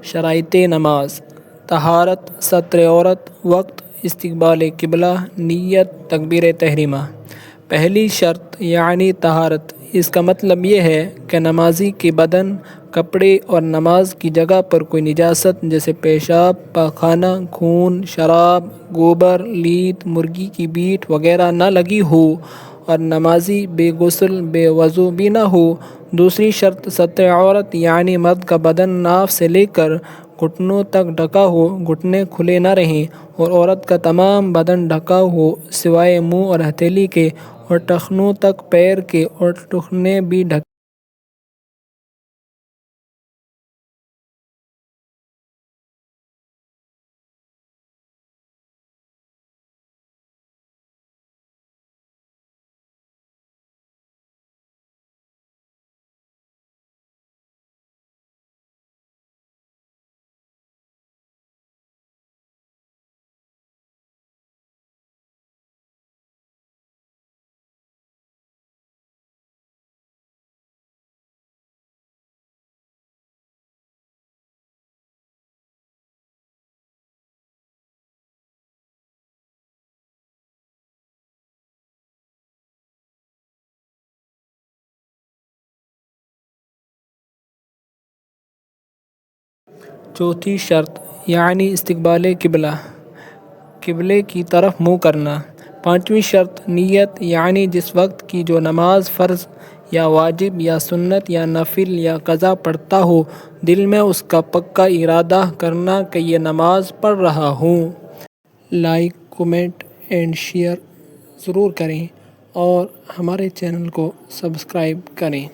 شرائط نماز: طہارت، ستر عورت، وقت، استقبال قبلہ، نیت، تکبیر تحریمہ۔ پہلی شرط یعنی طہارت، اس کا مطلب یہ ہے کہ نمازی کے بدن، کپڑے اور نماز کی جگہ پر کوئی نجاست جیسے پیشاب، پاخانہ، خون، شراب، گوبر، لیت، مرغی کی بیٹ وغیرہ نہ لگی ہو اور نمازی بے غسل بے وضو بھی نہ ہو۔ دوسری شرط ستر عورت یعنی مرد کا بدن ناف سے لے کر گھٹنوں تک ڈھکا ہو، گھٹنے کھلے نہ رہیں، اور عورت کا تمام بدن ڈھکا ہو سوائے منہ اور ہتھیلی کے، اور ٹخنوں تک پیر کے اور ٹخنے بھی ڈھکے۔ چوتھی شرط یعنی استقبال قبلہ، قبلے کی طرف منہ کرنا۔ پانچویں شرط نیت یعنی جس وقت کی جو نماز فرض یا واجب یا سنت یا نفل یا قضا پڑھتا ہو، دل میں اس کا پکا ارادہ کرنا کہ یہ نماز پڑھ رہا ہوں۔ لائک، کومنٹ اینڈ شیئر ضرور کریں اور ہمارے چینل کو سبسکرائب کریں۔